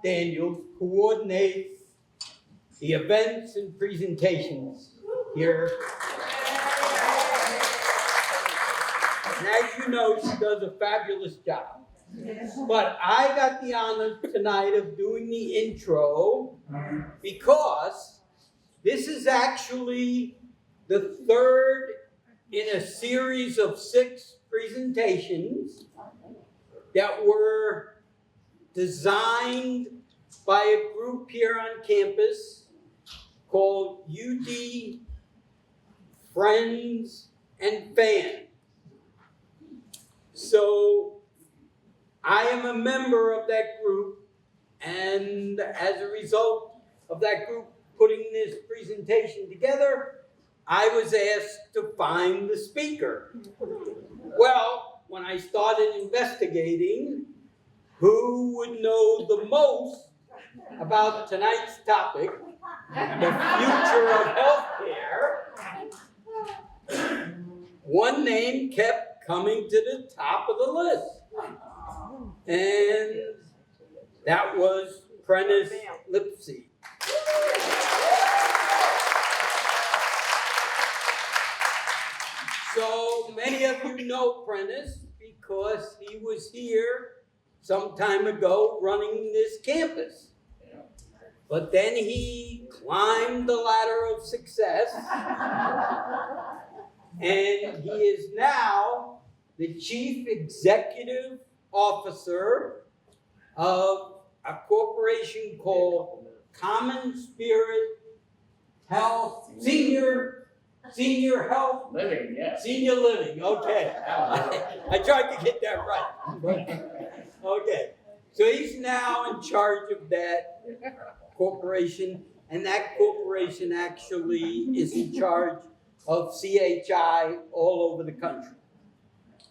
Daniels coordinates the events and presentations here. And as you know, she does a fabulous job. But I got the honor tonight of doing the intro because this is actually the third in a series of 6 presentations that were designed by a group here on campus called UD Friends and Fans. So I am a member of that group, and as a result of that group putting this presentation together, I was asked to find the speaker. Well, when I started investigating who would know the most about tonight's topic, the future of healthcare, one name kept coming to the top of the list. And that was Prentice Lipsey. So many of you know Prentice because he was here some time ago running this campus. But then he climbed the ladder of success, and he is now the Chief Executive Officer of a corporation called Common Spirit Health, Senior Health Living, yes. Senior Living, okay. I tried to get that right. Okay, so he's now in charge of that corporation, and that corporation actually is in charge of CHI all over the country.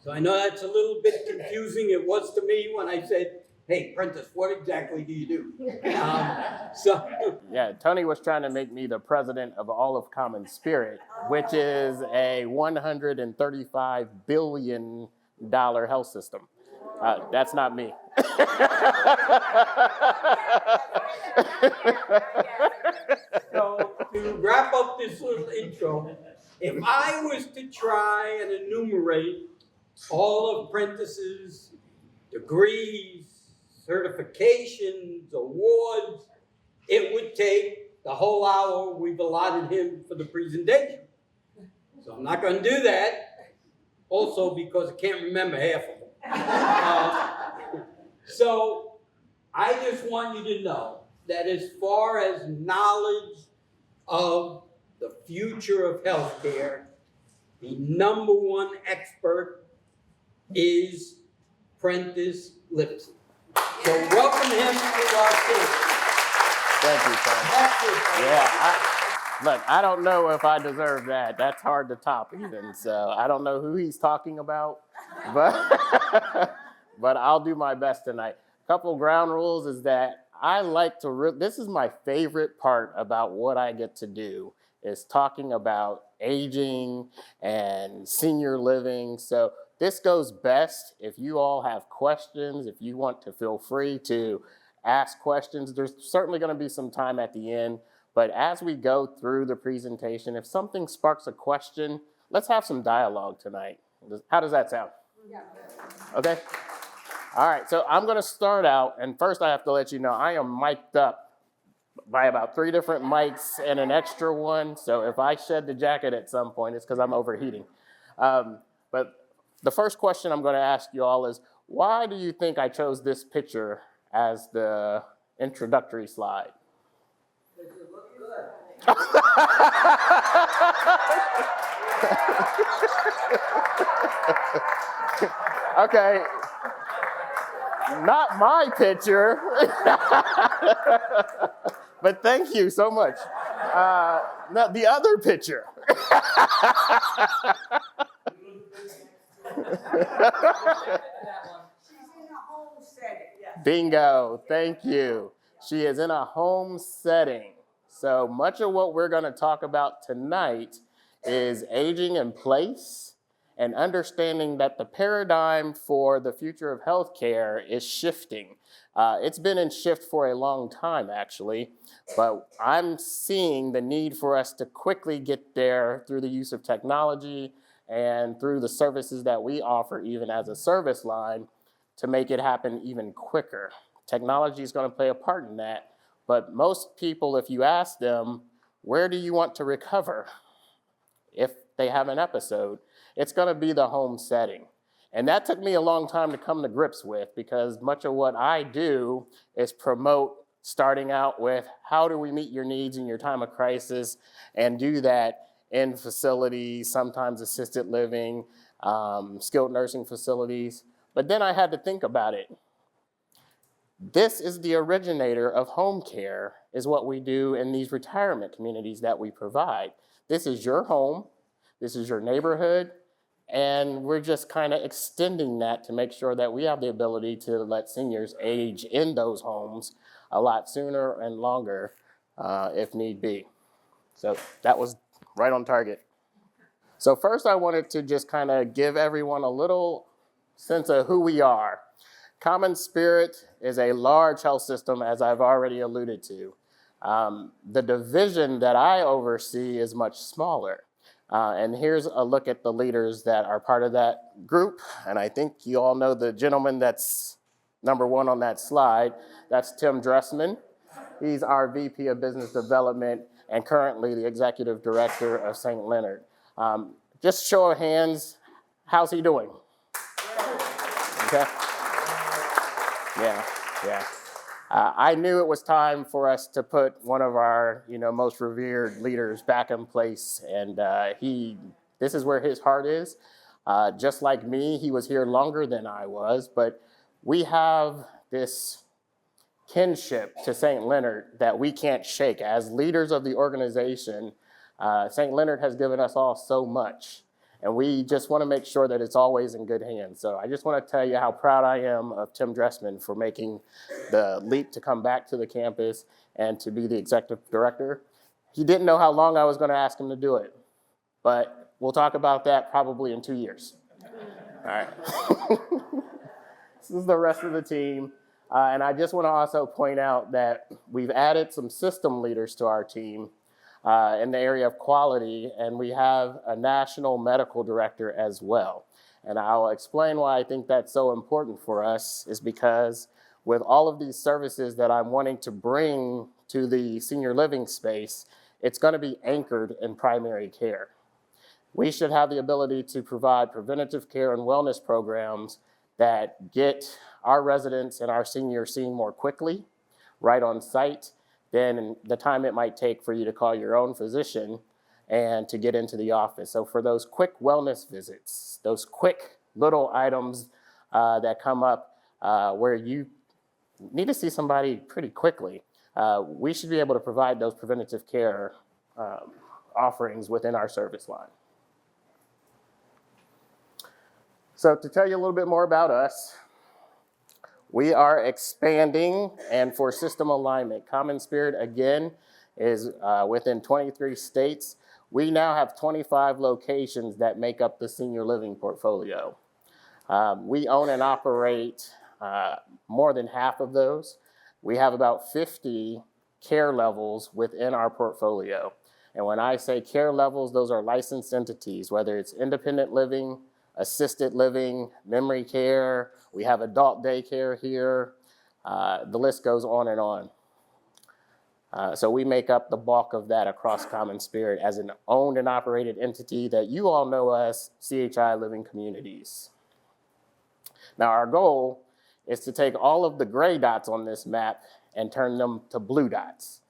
So I know that's a little bit confusing. It was to me when I said, hey, Prentice, what exactly do you do? Yeah, Tony was trying to make me the president of all of Common Spirit, which is a $135 billion health system. That's not me. So to wrap up this little intro, if I was to try and enumerate all of Prentice's degrees, certifications, awards, it would take the whole hour we've allotted him for the presentation. So I'm not going to do that, also because I can't remember half of them. So I just want you to know that as far as knowledge of the future of healthcare, the number one expert is Prentice Lipsey. So welcome him to our team. Thank you, Tony. Yeah, look, I don't know if I deserve that. That's hard to top even. So I don't know who he's talking about, but but I'll do my best tonight. A couple ground rules is that I like to, this is my favorite part about what I get to do, is talking about aging and senior living. So this goes best if you all have questions, if you want to feel free to ask questions. There's certainly going to be some time at the end, but as we go through the presentation, if something sparks a question, let's have some dialogue tonight. How does that sound? Yeah. Okay. All right, so I'm going to start out, and first I have to let you know I am mic'd up by about 3 different mics and an extra one, so if I shed the jacket at some point, it's because I'm overheating. But the first question I'm going to ask you all is, why do you think I chose this picture as the introductory slide? Does it look good? Okay. Not my picture, but thank you so much. No, the other picture. Bingo, thank you. She is in a home setting. So much of what we're going to talk about tonight is aging in place and understanding that the paradigm for the future of healthcare is shifting. It's been in shift for a long time, actually, but I'm seeing the need for us to quickly get there through the use of technology and through the services that we offer, even as a service line, to make it happen even quicker. Technology is going to play a part in that, but most people, if you ask them, where do you want to recover if they have an episode, it's going to be the home setting. And that took me a long time to come to grips with, because much of what I do is promote starting out with how do we meet your needs in your time of crisis, and do that in facilities, sometimes assisted living, skilled nursing facilities. But then I had to think about it. This is the originator of home care, is what we do in these retirement communities that we provide. This is your home, this is your neighborhood, and we're just kind of extending that to make sure that we have the ability to let seniors age in those homes a lot sooner and longer if need be. So that was right on target. So first I wanted to just kind of give everyone a little sense of who we are. CommonSpirit is a large health system, as I've already alluded to. The division that I oversee is much smaller. And here's a look at the leaders that are part of that group. And I think you all know the gentleman that's number one on that slide. That's Tim Dressman. He's our VP of Business Development and currently the Executive Director of St. Leonard. Just show of hands, how's he doing? Okay. Yeah. I knew it was time for us to put one of our, most revered leaders back in place, and this is where his heart is. Just like me, he was here longer than I was, but we have this kinship to St. Leonard that we can't shake. As leaders of the organization, St. Leonard has given us all so much. And we just want to make sure that it's always in good hands. So I just want to tell you how proud I am of Tim Dressman for making the leap to come back to the campus and to be the executive director. He didn't know how long I was going to ask him to do it, but we'll talk about that probably in 2 years. All right. This is the rest of the team. And I just want to also point out that we've added some system leaders to our team in the area of quality, and we have a national medical director as well. And I'll explain why I think that's so important for us, is because with all of these services that I'm wanting to bring to the senior living space, it's going to be anchored in primary care. We should have the ability to provide preventative care and wellness programs that get our residents and our seniors seen more quickly, right on site, than the time it might take for you to call your own physician and to get into the office. So for those quick wellness visits, those quick little items that come up where you need to see somebody pretty quickly, we should be able to provide those preventative care offerings within our service line. So to tell you a little bit more about us, we are expanding, and for system alignment, CommonSpirit, again, is within 23 states. We now have 25 locations that make up the senior living portfolio. We own and operate more than half of those. We have about 50 care levels within our portfolio. And when I say care levels, those are licensed entities, whether it's independent living, assisted living, memory care, we have adult daycare here. The list goes on and on. So we make up the bulk of that across CommonSpirit as an owned and operated entity that you all know as CHI Living Communities. Now our goal is to take all of the gray dots on this map and turn them to blue dots.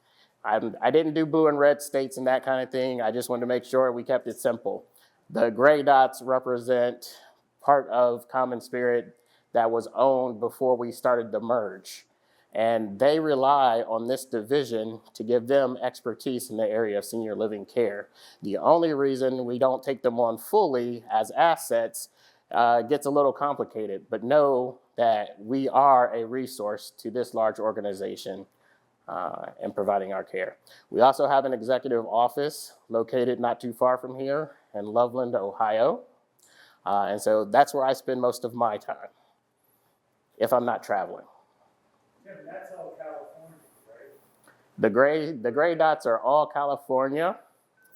I didn't do blue and red states and that kind of thing. I just wanted to make sure we kept it simple. The gray dots represent part of CommonSpirit that was owned before we started the merge. And they rely on this division to give them expertise in the area of senior living care. The only reason we don't take them on fully as assets gets a little complicated, but know that we are a resource to this large organization in providing our care. We also have an executive office located not too far from here in Loveland, Ohio. And so that's where I spend most of my time, if I'm not traveling. Tim, that's all California, right? The gray dots are all California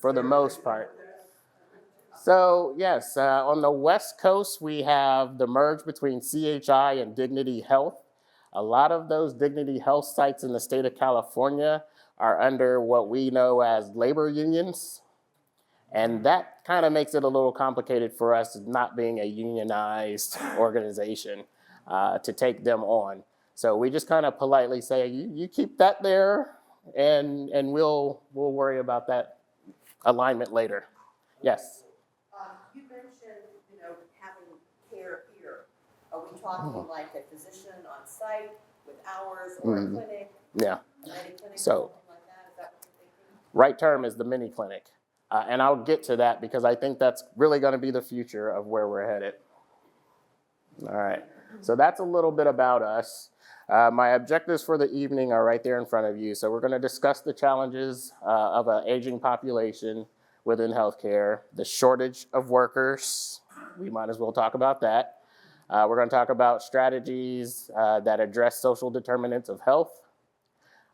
for the most part. So yes, on the West Coast, we have the merge between CHI and Dignity Health. A lot of those Dignity Health sites in the state of California are under what we know as labor unions. And that kind of makes it a little complicated for us not being a unionized organization to take them on. So we just kind of politely say, you keep that there and we'll worry about that alignment later. Yes? You mentioned, having care here. Are we talking like a physician on site with hours or a clinic? Yeah. A mini clinic, So- something like that? Is that what you're thinking? Right term is the mini clinic. And I'll get to that because I think that's really going to be the future of where we're headed. All right. So that's a little bit about us. My objectives for the evening are right there in front of you. So we're going to discuss the challenges of an aging population within healthcare, the shortage of workers. We might as well talk about that. We're going to talk about strategies that address social determinants of health.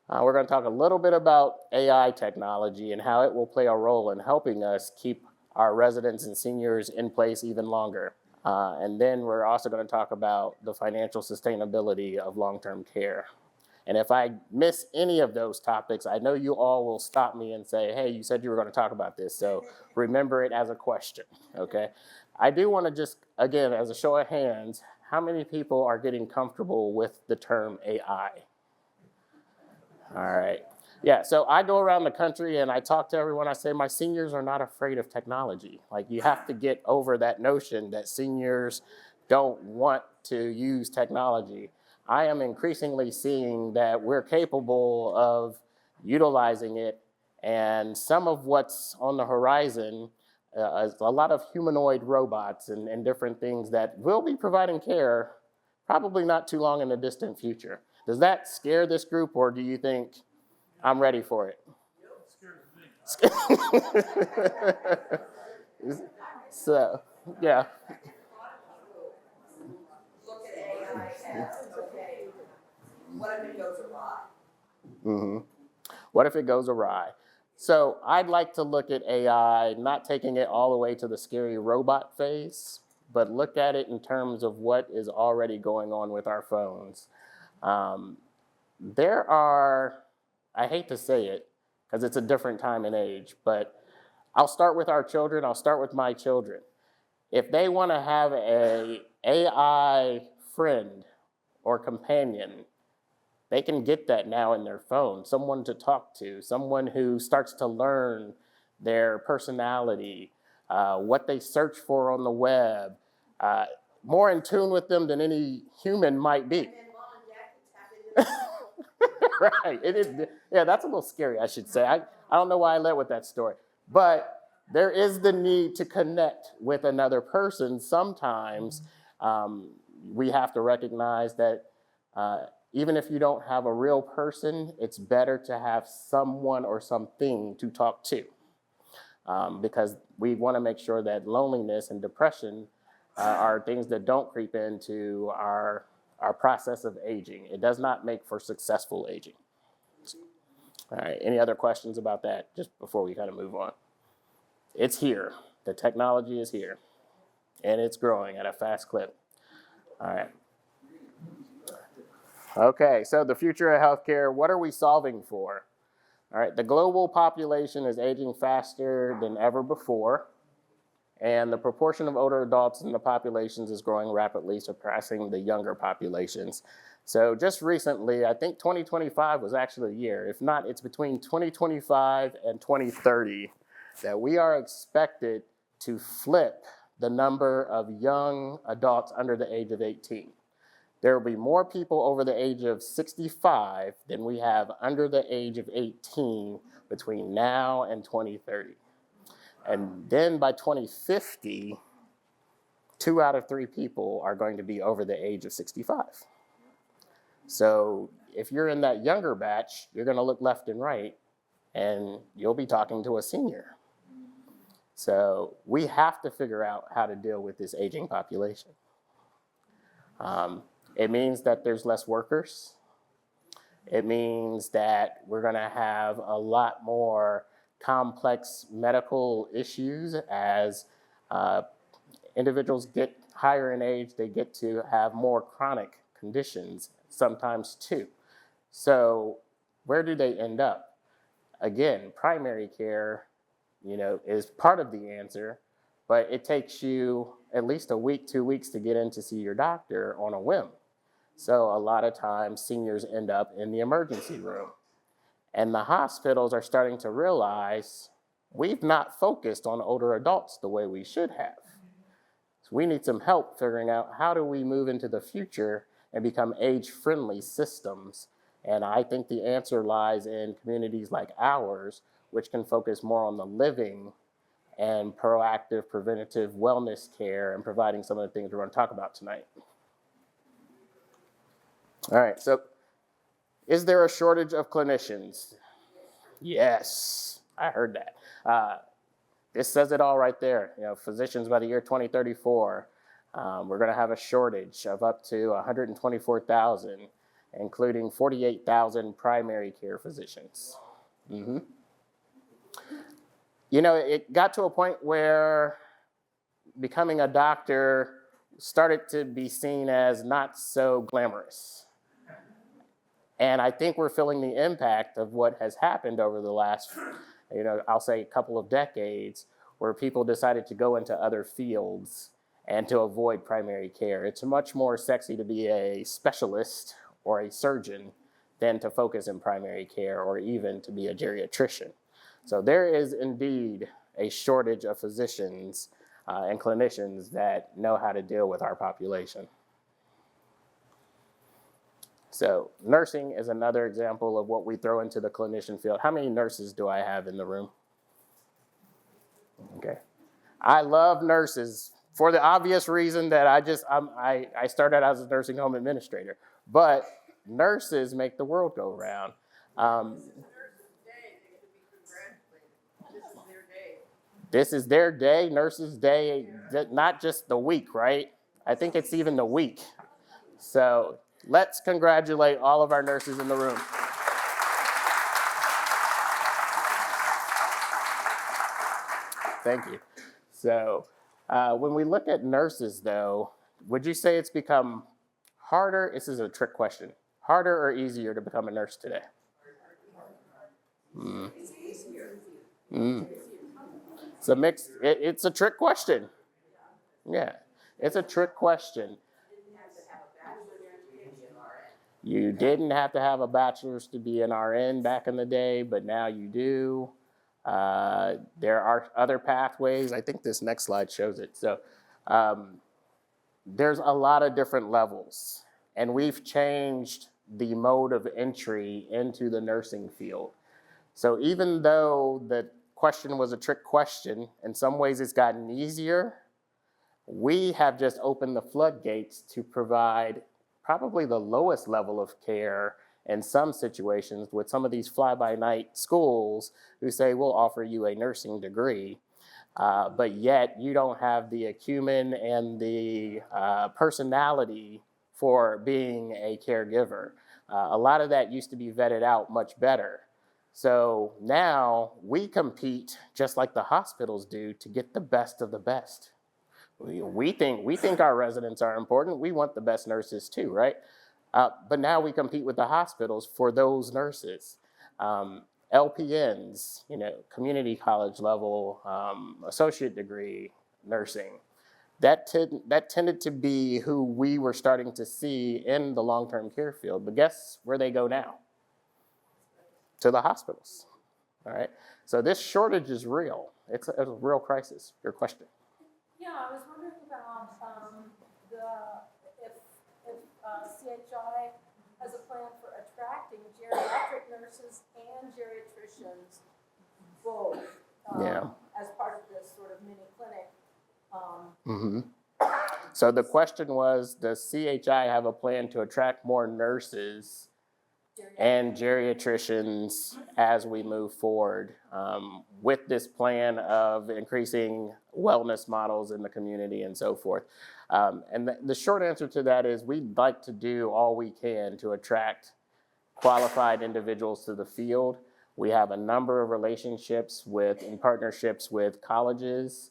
We're going to talk a little bit about AI technology and how it will play a role in helping us keep our residents and seniors in place even longer. And then we're also going to talk about the financial sustainability of long-term care. And if I miss any of those topics, I know you all will stop me and say, hey, you said you were going to talk about this. So remember it as a question, okay? I do want to just, again, as a show of hands, how many people are getting comfortable with the term AI? All right. Yeah, so I go around the country and I talk to everyone. I say my seniors are not afraid of technology. Like, you have to get over that notion that seniors don't want to use technology. I am increasingly seeing that we're capable of utilizing it, and some of what's on the horizon is a lot of humanoid robots and different things that will be providing care probably not too long in the distant future. Does that scare this group, or do you think I'm ready for it? So, yeah. Look at AI as, okay, what if it goes awry? Mm-hmm. What if it goes awry? So I'd like to look at AI, not taking it all the way to the scary robot phase, but look at it in terms of what is already going on with our phones. There are, I hate to say it, because it's a different time and age, but I'll start with our children. I'll start with my children. If they want to have an AI friend or companion, they can get that now in their phone, someone to talk to, someone who starts to learn their personality, what they search for on the web, more in tune with them than any human might be. And then mom and dad can tap into Right. It is, yeah, that's a little scary, I should say. I don't know why I led with that story. But there is the need to connect with another person. Sometimes we have to recognize that even if you don't have a real person, it's better to have someone or something to talk to. Because we want to make sure that loneliness and depression are things that don't creep into our process of aging. It does not make for successful aging. All right, any other questions about that just before we kind of move on? It's here. The technology is here, and it's growing at a fast clip. All right. Okay, so the future of healthcare, what are we solving for? All right, the global population is aging faster than ever before, and the proportion of older adults in the populations is growing rapidly, surpassing the younger populations. So just recently, I think 2025 was actually a year. If not, it's between 2025 and 2030 that we are expected to flip the number of young adults under the age of 18. There will be more people over the age of 65 than we have under the age of 18 between now and 2030. And then by 2050, 2 out of 3 people are going to be over the age of 65. So if you're in that younger batch, you're going to look left and right, and you'll be talking to a senior. So we have to figure out how to deal with this aging population. It means that there's less workers. It means that we're going to have a lot more complex medical issues as individuals get higher in age. They get to have more chronic conditions, sometimes two. So where do they end up? Again, primary care, is part of the answer, but it takes you at least a week, 2 weeks to get in to see your doctor on a whim. So a lot of times seniors end up in the emergency room. And the hospitals are starting to realize we've not focused on older adults the way we should have. So we need some help figuring out how do we move into the future and become age-friendly systems. And I think the answer lies in communities like ours, which can focus more on the living and proactive preventative wellness care and providing some of the things we're going to talk about tonight. All right, so is there a shortage of clinicians? Yes, I heard that. This says it all right there. Physicians by the year 2034, we're going to have a shortage of up to 124,000, including 48,000 primary care physicians. Mm-hmm. It got to a point where becoming a doctor started to be seen as not so glamorous. And I think we're feeling the impact of what has happened over the last, I'll say a couple of decades, where people decided to go into other fields and to avoid primary care. It's much more sexy to be a specialist or a surgeon than to focus in primary care or even to be a geriatrician. So there is indeed a shortage of physicians and clinicians that know how to deal with our population. So nursing is another example of what we throw into the clinician field. How many nurses do I have in the room? Okay. I love nurses for the obvious reason that I started out as a nursing home administrator. But nurses make the world go round. This is their day, Nurses Day, not just the week, right? I think it's even the week. So let's congratulate all of our nurses in the room. Thank you. So when we look at nurses, though, would you say it's become harder? This is a trick question. Harder or easier to become a nurse today? It's easier. It's a mix. It's a trick question. Yeah, it's a trick question. You didn't have to have a bachelor's to be an RN back in the day, but now you do. There are other pathways. I think this next slide shows it. So there's a lot of different levels, and we've changed the mode of entry into the nursing field. So even though the question was a trick question, in some ways it's gotten easier, we have just opened the floodgates to provide probably the lowest level of care in some situations with some of these fly-by-night schools who say, we'll offer you a nursing degree, but yet you don't have the acumen and the personality for being a caregiver. A lot of that used to be vetted out much better. So now we compete just like the hospitals do to get the best of the best. We think our residents are important. We want the best nurses too, right? But now we compete with the hospitals for those nurses. LPNs, community college level, associate degree nursing. That tended to be who we were starting to see in the long-term care field. But guess where they go now? To the hospitals, all right? So this shortage is real. It's a real crisis. Your question? Yeah, I was wondering about if CHI has a plan for attracting geriatric nurses and geriatricians both as part of this sort of mini clinic. So the question was, does CHI have a plan to attract more nurses and geriatricians as we move forward with this plan of increasing wellness models in the community and so forth. And the short answer to that is we'd like to do all we can to attract qualified individuals to the field. We have a number of relationships in partnerships with colleges.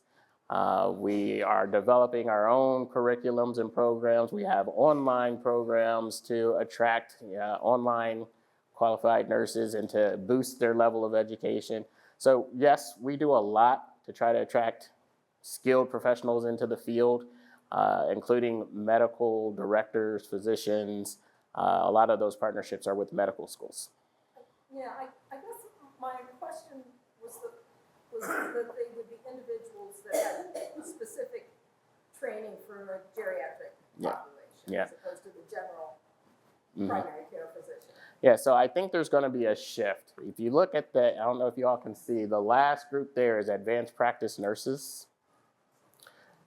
We are developing our own curriculums and programs. We have online programs to attract online qualified nurses and to boost their level of education. So yes, we do a lot to try to attract skilled professionals into the field, including medical directors, physicians. A lot of those partnerships are with medical schools. Yeah, I guess my question was that they would be individuals that had specific training for a geriatric population, Yeah. as opposed to the general primary care physician. Yeah, so I think there's going to be a shift. If you look at I don't know if you all can see, the last group there is advanced practice nurses.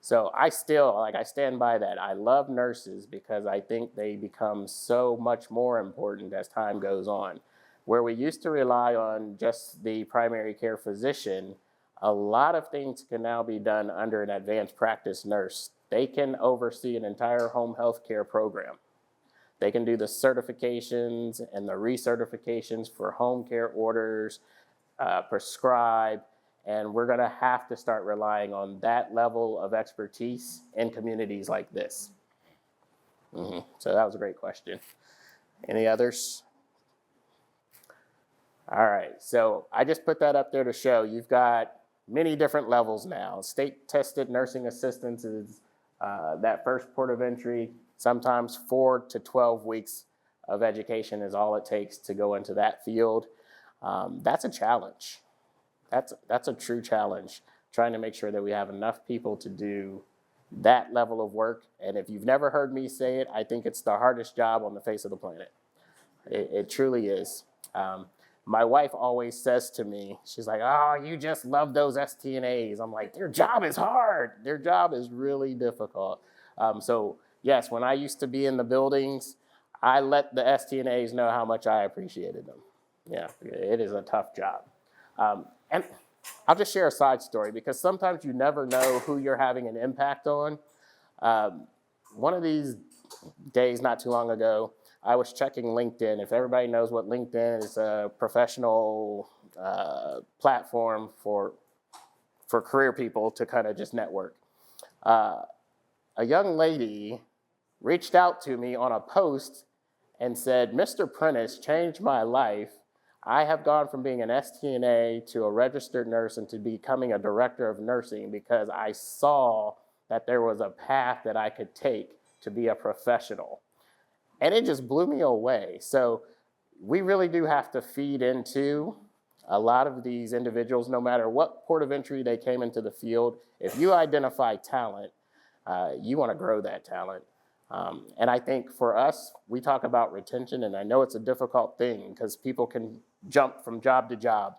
So I stand by that. I love nurses because I think they become so much more important as time goes on. Where we used to rely on just the primary care physician, a lot of things can now be done under an advanced practice nurse. They can oversee an entire home health care program. They can do the certifications and the recertifications for home care orders, prescribe, and we're going to have to start relying on that level of expertise in communities like this. So that was a great question. Any others? All right, so I just put that up there to show you've got many different levels now. State-tested nursing assistants is that first port of entry. Sometimes 4 to 12 weeks of education is all it takes to go into that field. That's a challenge. That's a true challenge, trying to make sure that we have enough people to do that level of work. And if you've never heard me say it, I think it's the hardest job on the face of the planet. It truly is. My wife always says to me, she's like, oh, you just love those STNAs. I'm like, their job is hard. Their job is really difficult. So yes, when I used to be in the buildings, I let the STNAs know how much I appreciated them. Yeah, it is a tough job. And I'll just share a side story because sometimes you never know who you're having an impact on. One of these days, not too long ago, I was checking LinkedIn. If everybody knows what LinkedIn is, a professional platform for career people to kind of just network. A young lady reached out to me on a post and said, Mr. Prentice changed my life. I have gone from being an STNA to a registered nurse and to becoming a director of nursing because I saw that there was a path that I could take to be a professional. And it just blew me away. So we really do have to feed into a lot of these individuals, no matter what port of entry they came into the field. If you identify talent, you want to grow that talent. And I think for us, we talk about retention, and I know it's a difficult thing because people can jump from job to job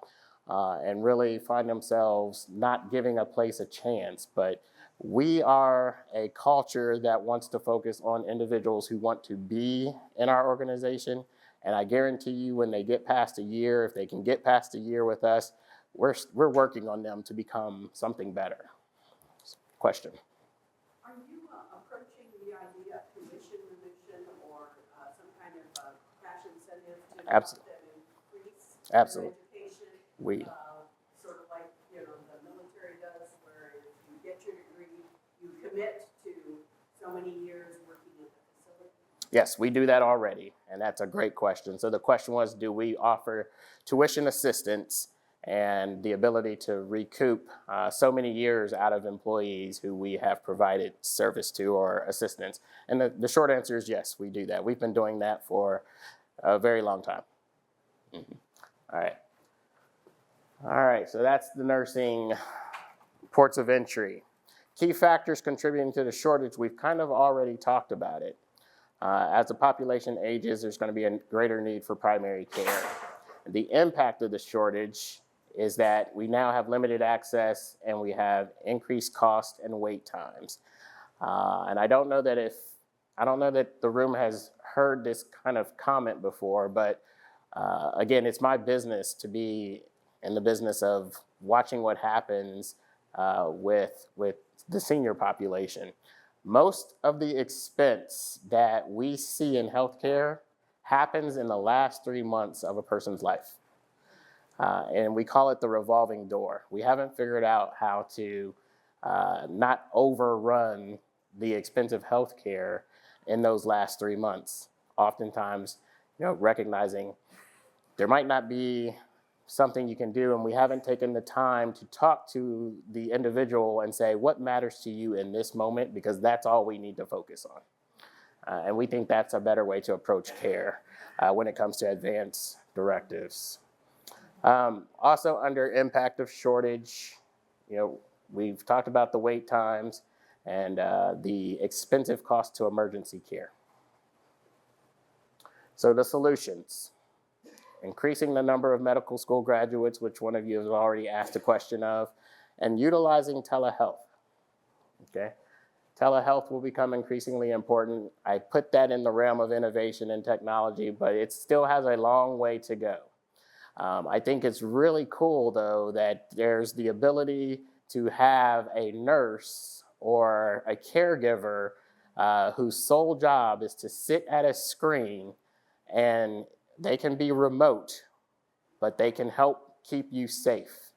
and really find themselves not giving a place a chance. But we are a culture that wants to focus on individuals who want to be in our organization. And I guarantee you when they get past a year, if they can get past a year with us, we're working on them to become something better. Question. Are you approaching the idea of tuition reduction or some kind of cash incentive to help them increase their education? Sort of like, the military does, where if you get your degree, you commit to so many years working at the facility? Yes, we do that already, and that's a great question. So the question was, do we offer tuition assistance and the ability to recoup so many years out of employees who we have provided service to or assistance? And the short answer is yes, we do that. We've been doing that for a very long time. All right. All right, so that's the nursing ports of entry. Key factors contributing to the shortage, we've kind of already talked about it. As the population ages, there's going to be a greater need for primary care. The impact of the shortage is that we now have limited access and we have increased cost and wait times. And I don't know that the room has heard this kind of comment before, but again, it's my business to be in the business of watching what happens with the senior population. Most of the expense that we see in healthcare happens in the last 3 months of a person's life. And we call it the revolving door. We haven't figured out how to not overrun the expensive healthcare in those last 3 months. Oftentimes, recognizing there might not be something you can do, and we haven't taken the time to talk to the individual and say, what matters to you in this moment? Because that's all we need to focus on. And we think that's a better way to approach care when it comes to advance directives. Also, under impact of shortage, we've talked about the wait times and the expensive cost to emergency care. So the solutions: increasing the number of medical school graduates, which one of you has already asked a question of, and utilizing telehealth. Okay, telehealth will become increasingly important. I put that in the realm of innovation and technology, but it still has a long way to go. I think it's really cool, though, that there's the ability to have a nurse or a caregiver whose sole job is to sit at a screen, and they can be remote, but they can help keep you safe.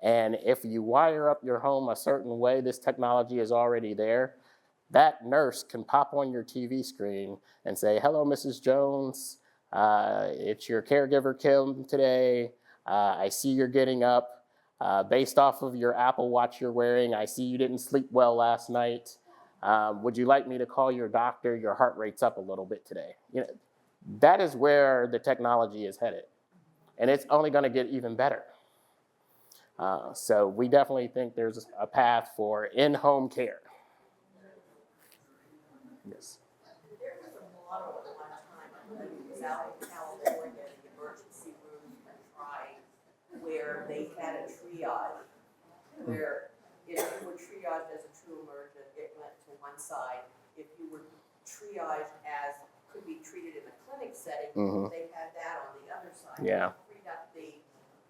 And if you wire up your home a certain way, this technology is already there. That nurse can pop on your TV screen and say, hello, Mrs. Jones. It's your caregiver, Kim, today. I see you're getting up. Based off of your Apple Watch you're wearing, I see you didn't sleep well last night. Would you like me to call your doctor? Your heart rate's up a little bit today. That is where the technology is headed. And it's only going to get even better. So we definitely think there's a path for in-home care. Yes. There was a model at one time, I believe it was out in California, the emergency room tried, where they had a triage, where if you were triaged as a true emergent, it went to one side. If you were triaged as could be treated in a clinic setting, they had that on the other side. Yeah. They freed up the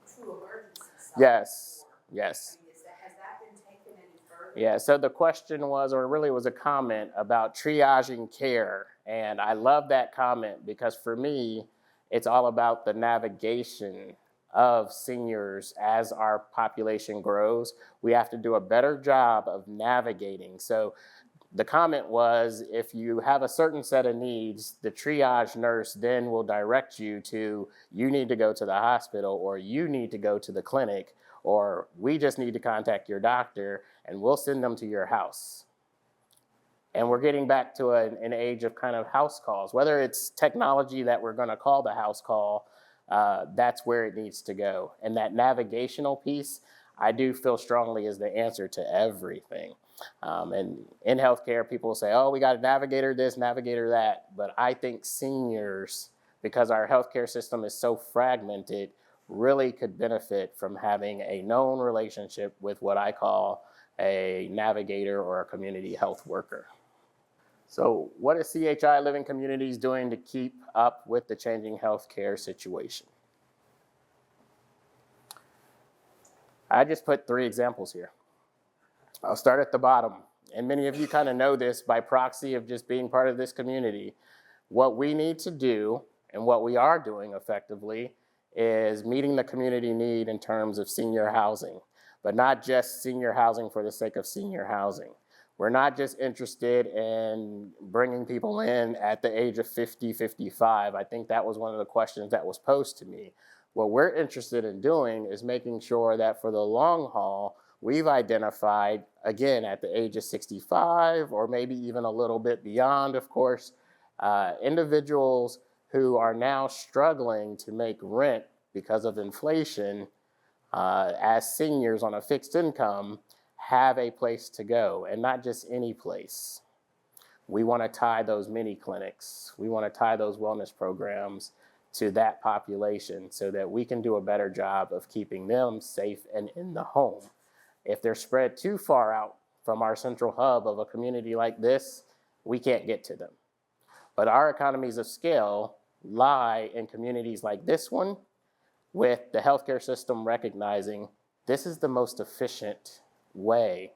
true emergency side. Yes, yes. I mean, has that been taken any further? Yeah, so the question was, or really was a comment about triaging care. And I love that comment because for me, it's all about the navigation of seniors as our population grows. We have to do a better job of navigating. So the comment was, if you have a certain set of needs, the triage nurse then will direct you to, you need to go to the hospital, or you need to go to the clinic, or we just need to contact your doctor and we'll send them to your house. And we're getting back to an age of kind of house calls. Whether it's technology that we're going to call the house call, that's where it needs to go. And that navigational piece, I do feel strongly is the answer to everything. And in healthcare, people say, oh, we got a navigator this, navigator that. But I think seniors, because our healthcare system is so fragmented, really could benefit from having a known relationship with what I call a navigator or a community health worker. So what is CHI Living Communities doing to keep up with the changing healthcare situation? I just put 3 examples here. I'll start at the bottom. And many of you kind of know this by proxy of just being part of this community. What we need to do, and what we are doing effectively, is meeting the community need in terms of senior housing, but not just senior housing for the sake of senior housing. We're not just interested in bringing people in at the age of 50, 55. I think that was one of the questions that was posed to me. What we're interested in doing is making sure that for the long haul, we've identified, again, at the age of 65, or maybe even a little bit beyond, of course, individuals who are now struggling to make rent because of inflation as seniors on a fixed income have a place to go, and not just any place. We want to tie those mini clinics. We want to tie those wellness programs to that population so that we can do a better job of keeping them safe and in the home. If they're spread too far out from our central hub of a community like this, we can't get to them. But our economies of scale lie in communities like this one, with the healthcare system recognizing this is the most efficient way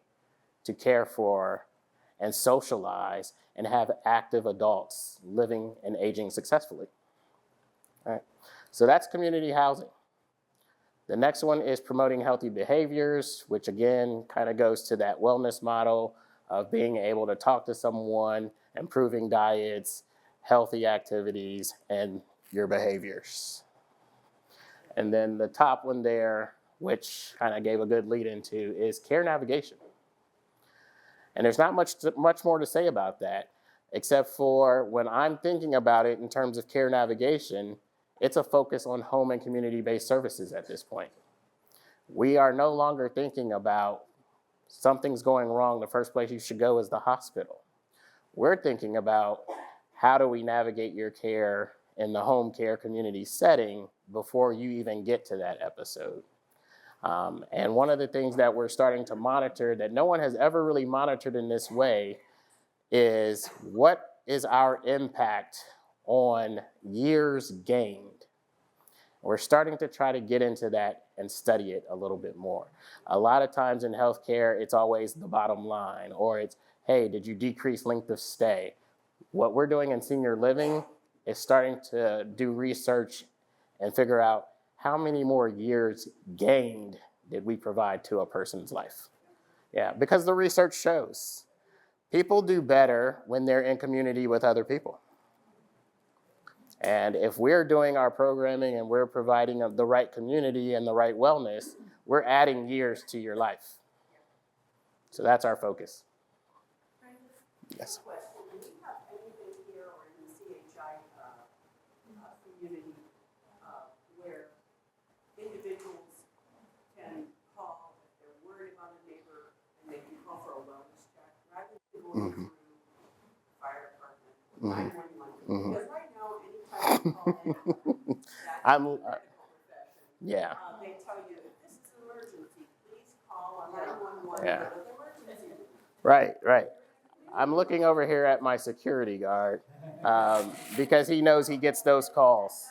to care for and socialize and have active adults living and aging successfully. All right. So that's community housing. The next one is promoting healthy behaviors, which again kind of goes to that wellness model of being able to talk to someone, improving diets, healthy activities, and your behaviors. And then the top one there, which kind of gave a good lead into, is care navigation. And there's not much more to say about that, except for when I'm thinking about it in terms of care navigation, it's a focus on home and community-based services at this point. We are no longer thinking about something's going wrong, the first place you should go is the hospital. We're thinking about how do we navigate your care in the home care community setting before you even get to that episode. And one of the things that we're starting to monitor that no one has ever really monitored in this way is what is our impact on years gained. We're starting to try to get into that and study it a little bit more. A lot of times in healthcare, it's always the bottom line, or it's, hey, did you decrease length of stay? What we're doing in senior living is starting to do research and figure out how many more years gained did we provide to a person's life? Yeah, because the research shows people do better when they're in community with other people. And if we're doing our programming and we're providing the right community and the right wellness, we're adding years to your life. So that's our focus. Yes. Question, do we have anything here or in the CHI community where individuals can call if they're worried about a neighbor and they can call for a wellness check rather than going through the fire department, 911? Because right now, anytime you call in, that's I'm, the medical profession. Yeah. They tell you, if this is an emergency, please call 911. Yeah. But the emergency. Right. I'm looking over here at my security guard because he knows he gets those calls.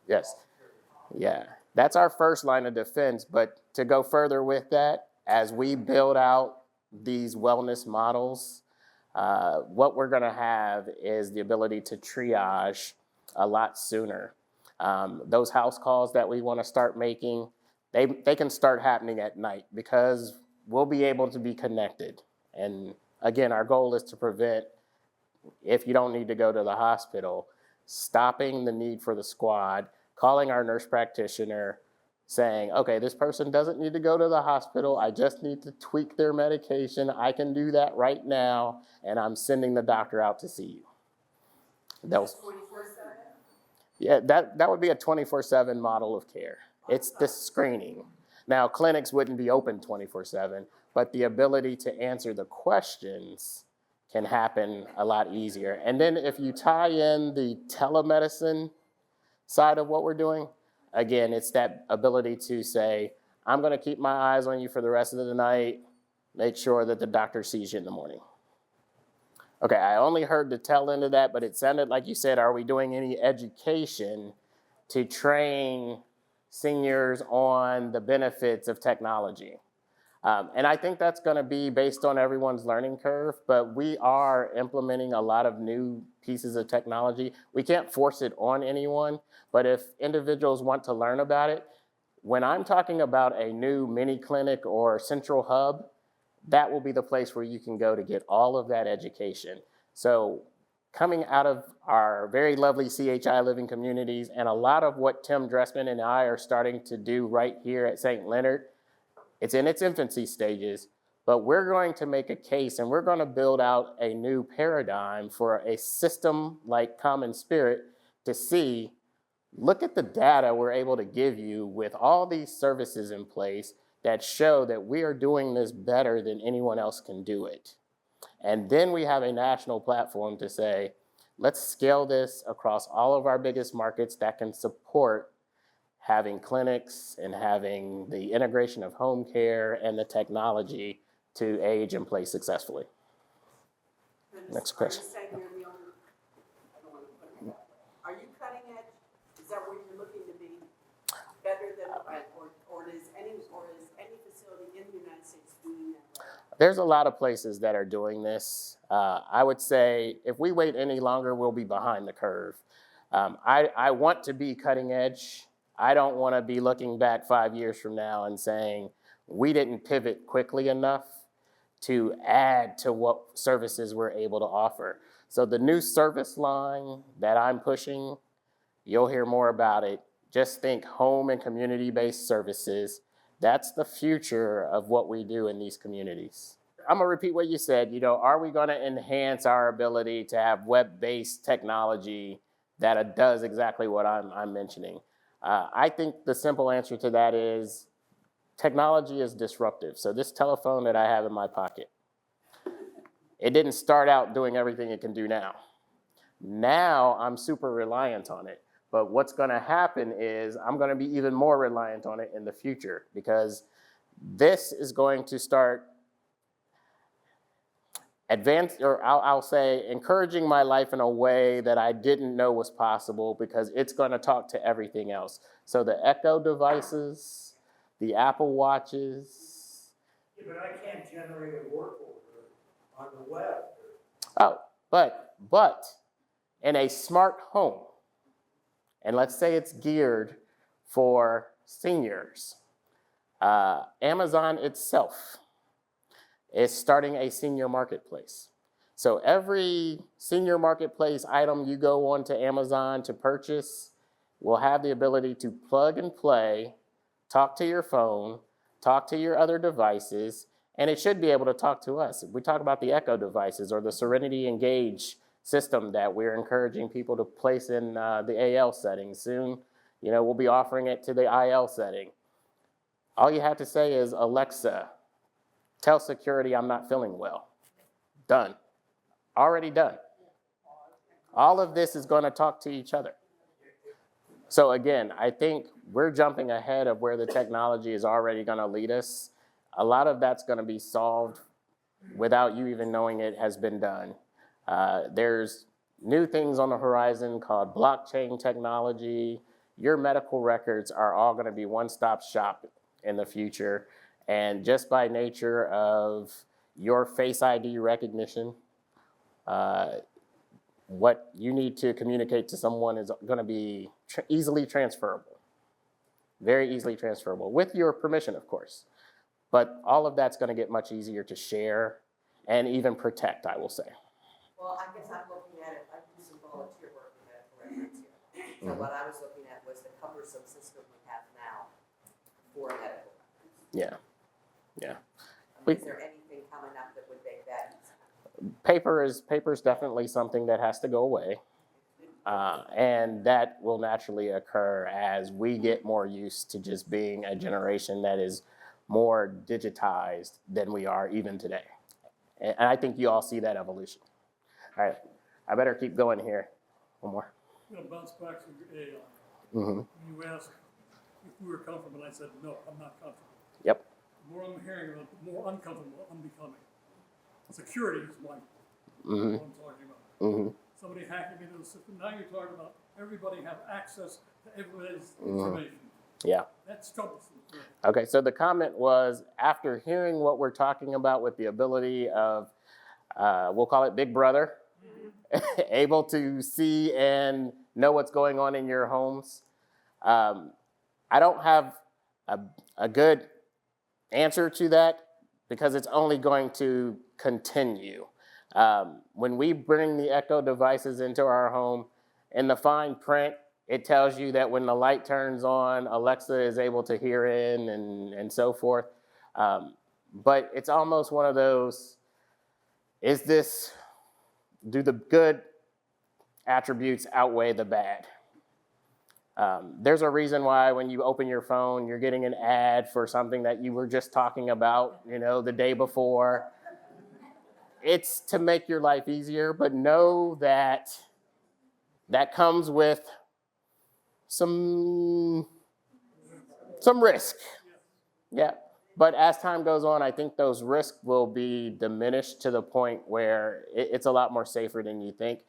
Yes. Yeah. That's our first line of defense. But to go further with that, as we build out these wellness models, what we're going to have is the ability to triage a lot sooner. Those house calls that we want to start making, they can start happening at night because we'll be able to be connected. And again, our goal is to prevent, if you don't need to go to the hospital, stopping the need for the squad, calling our nurse practitioner, saying, okay, this person doesn't need to go to the hospital. I just need to tweak their medication. I can do that right now, and I'm sending the doctor out to see you. That was 24/7? Yeah, that would be a 24/7 model of care. It's the screening. Now, clinics wouldn't be open 24/7, but the ability to answer the questions can happen a lot easier. And then if you tie in the telemedicine side of what we're doing, again, it's that ability to say, I'm going to keep my eyes on you for the rest of the night, make sure that the doctor sees you in the morning. Okay, I only heard the tail end of that, but it sounded like you said, are we doing any education to train seniors on the benefits of technology? And I think that's going to be based on everyone's learning curve, but we are implementing a lot of new pieces of technology. We can't force it on anyone, but if individuals want to learn about it, when I'm talking about a new mini clinic or central hub, that will be the place where you can go to get all of that education. So coming out of our very lovely CHI living communities and a lot of what Tim Dressman and I are starting to do right here at St. Leonard, it's in its infancy stages, but we're going to make a case and we're going to build out a new paradigm for a system like Common Spirit to see, look at the data we're able to give you with all these services in place that show that we are doing this better than anyone else can do it. And then we have a national platform to say, let's scale this across all of our biggest markets that can support having clinics and having the integration of home care and the technology to age and play successfully. Next question. Are you saying you're the only, I don't want to put it that way. Are you cutting edge? Is that where you're looking to be better than, or is any facility in the United States doing that? There's a lot of places that are doing this. I would say if we wait any longer, we'll be behind the curve. I want to be cutting edge. I don't want to be looking back 5 years from now and saying we didn't pivot quickly enough to add to what services we're able to offer. So the new service line that I'm pushing, you'll hear more about it. Just think home and community-based services. That's the future of what we do in these communities. I'm gonna repeat what you said. Are we gonna enhance our ability to have web-based technology that does exactly what I'm mentioning? I think the simple answer to that is technology is disruptive. So this telephone that I have in my pocket, it didn't start out doing everything it can do now. Now I'm super reliant on it. But what's gonna happen is I'm gonna be even more reliant on it in the future, because this is going to start I'll say encouraging my life in a way that I didn't know was possible, because it's gonna talk to everything else. So the Echo devices, the Apple Watches. Yeah, but I can't generate a work order on the web. Oh, but in a smart home, and let's say it's geared for seniors, Amazon itself is starting a senior marketplace. So every senior marketplace item you go onto Amazon to purchase will have the ability to plug and play, talk to your phone, talk to your other devices, and it should be able to talk to us. We talk about the Echo devices or the Serenity Engage system that we're encouraging people to place in the AL setting. Soon, we'll be offering it to the IL setting. All you have to say is, Alexa, tell security I'm not feeling well. Done. Already done. All of this is going to talk to each other. So again, I think we're jumping ahead of where the technology is already going to lead us. A lot of that's going to be solved without you even knowing it has been done. There's new things on the horizon called blockchain technology. Your medical records are all going to be one-stop shop in the future. And just by nature of your Face ID recognition, what you need to communicate to someone is going to be easily transferable, very easily transferable, with your permission, of course. But all of that's going to get much easier to share and even protect, I will say. Well, I guess I'm looking at it, I do some volunteer work in medical records here. So what I was looking at was the cumbersome system we have now for medical records. Yeah. Is there anything coming up that would make that easier? Paper is definitely something that has to go away. And that will naturally occur as we get more used to just being a generation that is more digitized than we are even today. And I think you all see that evolution. All right, I better keep going here. One more. I'm gonna bounce back to your AI. Mm-hmm. When you asked if we were comfortable, I said, no, I'm not comfortable. Yep. The more I'm hearing about it, the more uncomfortable I'm becoming. Security is one. Mm-hmm. What I'm talking about. Mm-hmm. Somebody hacking into the system. Now you're talking about everybody have access to everybody's information. Yeah. That's troublesome. Okay, so the comment was, after hearing what we're talking about with the ability of, we'll call it Big Brother, able to see and know what's going on in your homes. I don't have a good answer to that, because it's only going to continue. When we bring the Echo devices into our home, in the fine print, it tells you that when the light turns on, Alexa is able to hear in and so forth. But it's almost one of those, do the good attributes outweigh the bad? There's a reason why when you open your phone, you're getting an ad for something that you were just talking about, the day before. It's to make your life easier, but know that that comes with some risk. Yeah. But as time goes on, I think those risks will be diminished to the point where it's a lot more safer than you think.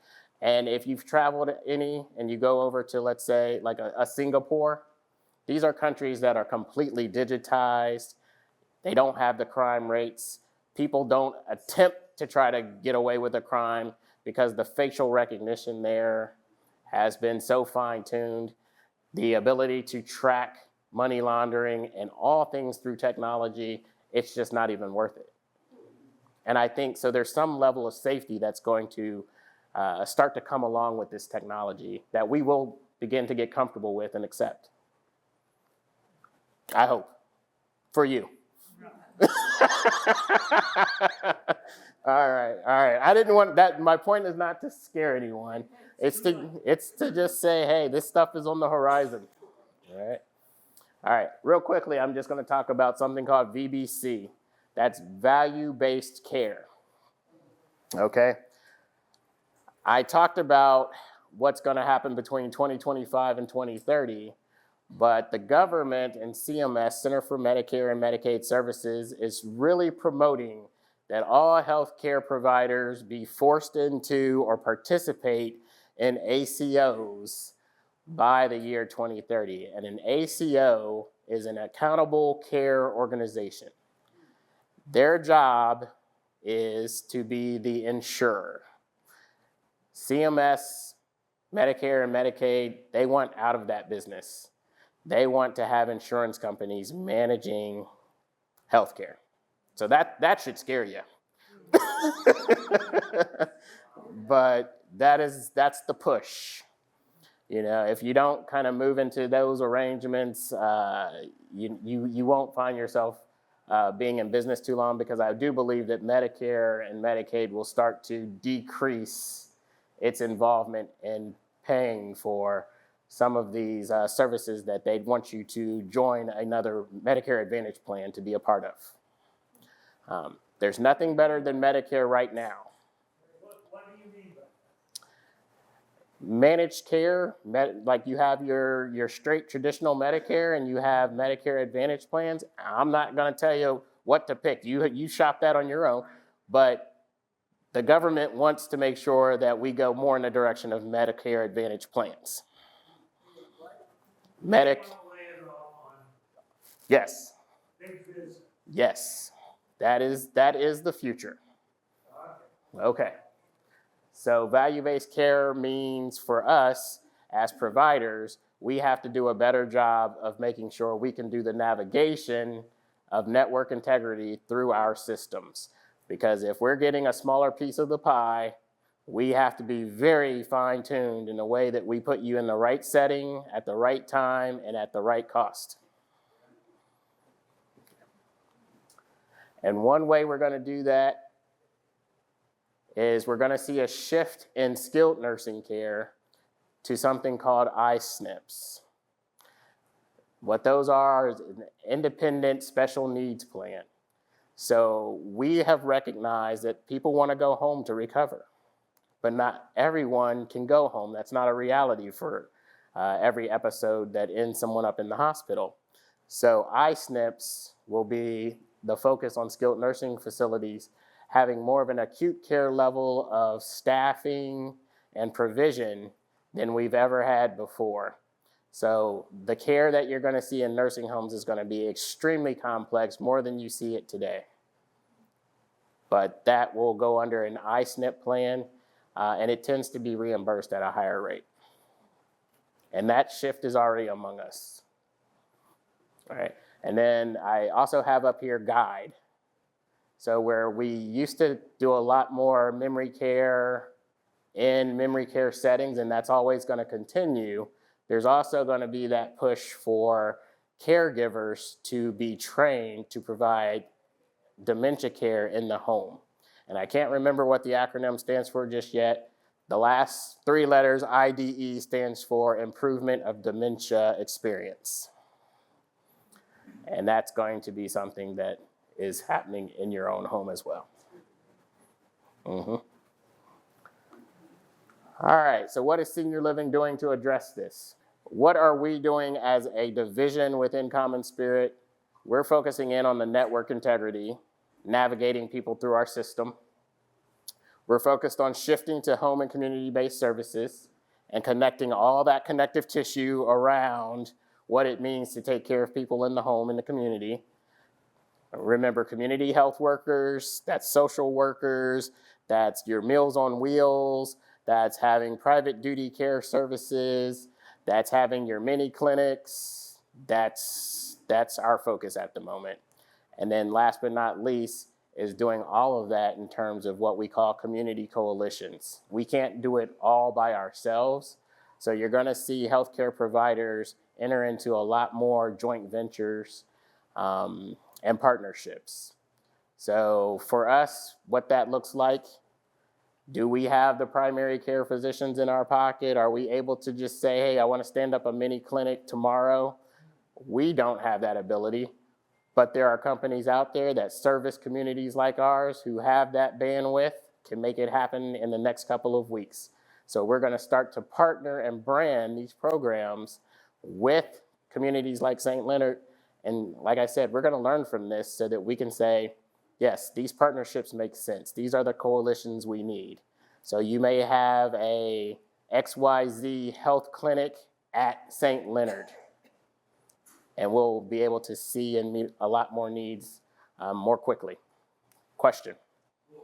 And if you've traveled any and you go over to, let's say, like a Singapore, these are countries that are completely digitized. They don't have the crime rates. People don't attempt to try to get away with a crime because the facial recognition there has been so fine-tuned. The ability to track money laundering and all things through technology, it's just not even worth it. And I think, so there's some level of safety that's going to start to come along with this technology that we will begin to get comfortable with and accept. I hope, for you. All right. I didn't want that. My point is not to scare anyone. It's to just say, hey, this stuff is on the horizon. All right. Real quickly, I'm just going to talk about something called VBC. That's value-based care. Okay. I talked about what's going to happen between 2025 and 2030. But the government and CMS, Center for Medicare and Medicaid Services, is really promoting that all healthcare providers be forced into or participate in ACOs by the year 2030. And an ACO is an accountable care organization. Their job is to be the insurer. CMS, Medicare, and Medicaid, they want out of that business. They want to have insurance companies managing healthcare. So that should scare you. But that's the push. You know, if you don't kind of move into those arrangements, you won't find yourself being in business too long, because I do believe that Medicare and Medicaid will start to decrease its involvement in paying for some of these services that they'd want you to join another Medicare Advantage plan to be a part of. There's nothing better than Medicare right now. What do you mean by that? Managed care, like you have your straight traditional Medicare and you have Medicare Advantage plans. I'm not going to tell you what to pick. You shop that on your own. But the government wants to make sure that we go more in the direction of Medicare Advantage plans. Yes. Yes. That is the future. Okay. So value-based care means for us as providers, we have to do a better job of making sure we can do the navigation of network integrity through our systems. Because if we're getting a smaller piece of the pie, we have to be very fine-tuned in the way that we put you in the right setting, at the right time, and at the right cost. And one way we're going to do that is we're going to see a shift in skilled nursing care to something called I-SNPs. What those are is an independent special needs plan. So we have recognized that people want to go home to recover. But not everyone can go home. That's not a reality for every episode that ends someone up in the hospital. So I-SNPs will be the focus on skilled nursing facilities, having more of an acute care level of staffing and provision than we've ever had before. So the care that you're going to see in nursing homes is going to be extremely complex, more than you see it today. But that will go under an I-SNP plan. And it tends to be reimbursed at a higher rate. And that shift is already among us. All right. And then I also have up here GUIDE. So where we used to do a lot more memory care in memory care settings, and that's always going to continue, there's also going to be that push for caregivers to be trained to provide dementia care in the home. And I can't remember what the acronym stands for just yet. The last 3 letters, IDE, stands for Improvement of Dementia Experience. And that's going to be something that is happening in your own home as well. All right, so what is senior living doing to address this? What are we doing as a division within Common Spirit we're focusing in on the network integrity, navigating people through our system. We're focused on shifting to home and community-based services and connecting all that connective tissue around what it means to take care of people in the home and the community. Remember, community health workers, that's social workers, that's your Meals on Wheels, that's having private duty care services, that's having your mini clinics. That's our focus at the moment. And then last but not least is doing all of that in terms of what we call community coalitions. We can't do it all by ourselves. So you're gonna see healthcare providers enter into a lot more joint ventures and partnerships. So for us, what that looks like, do we have the primary care physicians in our pocket? Are we able to just say, hey, I wanna stand up a mini clinic tomorrow? We don't have that ability, but there are companies out there that service communities like ours who have that bandwidth, can make it happen in the next couple of weeks. So we're gonna start to partner and brand these programs with communities like St. Leonard. And like I said, we're gonna learn from this so that we can say, yes, these partnerships make sense. These are the coalitions we need. So you may have a XYZ health clinic at St. Leonard, and we'll be able to see and meet a lot more needs more quickly. Question? Will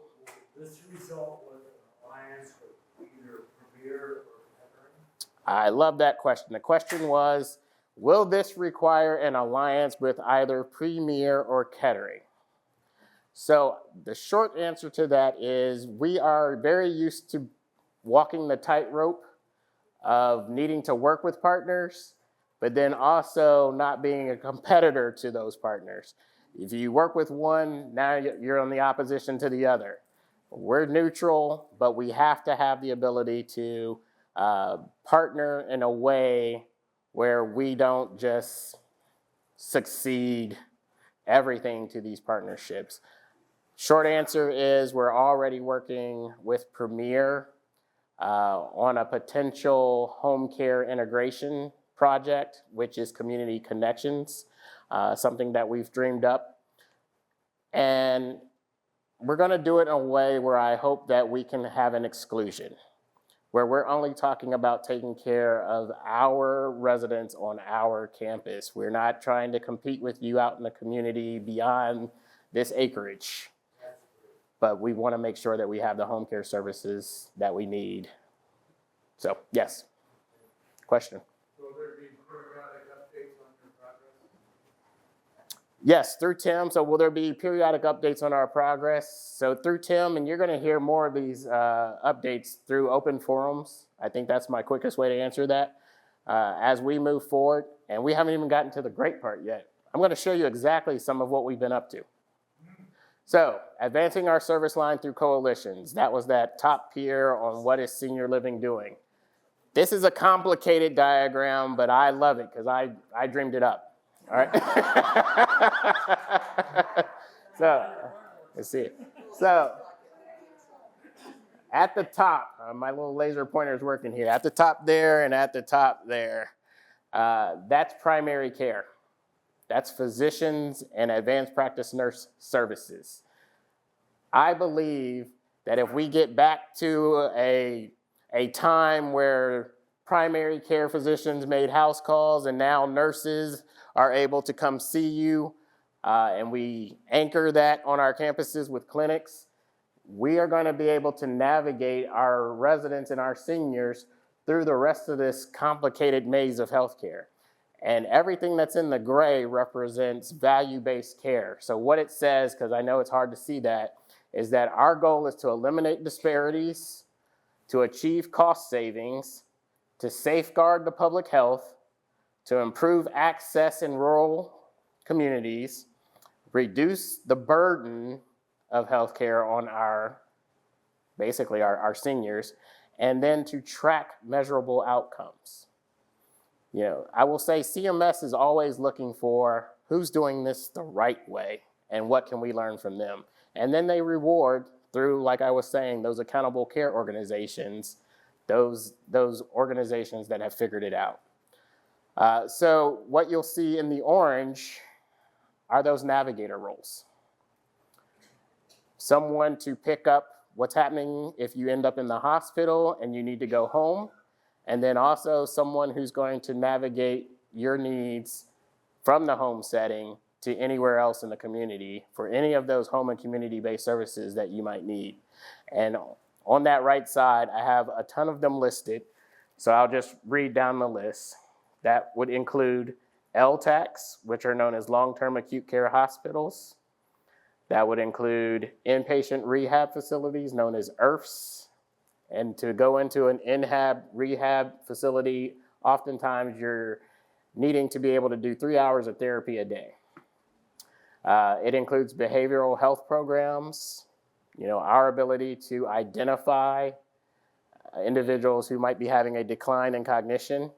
this result with an alliance with either Premier or Kettering? I love that question. The question was, will this require an alliance with either Premier or Kettering? So the short answer to that is we are very used to walking the tightrope of needing to work with partners, but then also not being a competitor to those partners. If you work with one, now you're on the opposition to the other. We're neutral, but we have to have the ability to partner in a way where we don't just succeed everything to these partnerships. Short answer is we're already working with Premier on a potential home care integration project, which is Community Connections, something that we've dreamed up. And we're gonna do it in a way where I hope that we can have an exclusion, where we're only talking about taking care of our residents on our campus. We're not trying to compete with you out in the community beyond this acreage. But we wanna make sure that we have the home care services that we need. So, yes. Question? Will there be periodic updates on your progress? Yes, through Tim. So will there be periodic updates on our progress? So through Tim, and you're gonna hear more of these updates through open forums. I think that's my quickest way to answer that. As we move forward, and we haven't even gotten to the great part yet. I'm gonna show you exactly some of what we've been up to. So, advancing our service line through coalitions. That was that top tier on what is senior living doing. This is a complicated diagram, but I love it because I dreamed it up. All right. So, let's see it. So, at the top, my little laser pointer is working here. At the top there and at the top there, that's primary care. That's physicians and advanced practice nurse services. I believe that if we get back to a time where primary care physicians made house calls and now nurses are able to come see you, and we anchor that on our campuses with clinics, we are gonna be able to navigate our residents and our seniors through the rest of this complicated maze of healthcare. And everything that's in the gray represents value-based care. So what it says, because I know it's hard to see that, is that our goal is to eliminate disparities, to achieve cost savings, to safeguard the public health, to improve access in rural communities, reduce the burden of healthcare on basically our seniors, and then to track measurable outcomes. You know, I will say CMS is always looking for who's doing this the right way and what can we learn from them. And then they reward through, like I was saying, those accountable care organizations, those organizations that have figured it out. So what you'll see in the orange are those navigator roles. Someone to pick up what's happening if you end up in the hospital and you need to go home, and then also someone who's going to navigate your needs from the home setting to anywhere else in the community for any of those home and community-based services that you might need. And on that right side, I have a ton of them listed, so I'll just read down the list. That would include LTACs, which are known as long-term acute care hospitals. That would include inpatient rehab facilities known as IRFs. And to go into an in-hab rehab facility, oftentimes you're needing to be able to do 3 hours of therapy a day. It includes behavioral health programs, our ability to identify individuals who might be having a decline in cognition.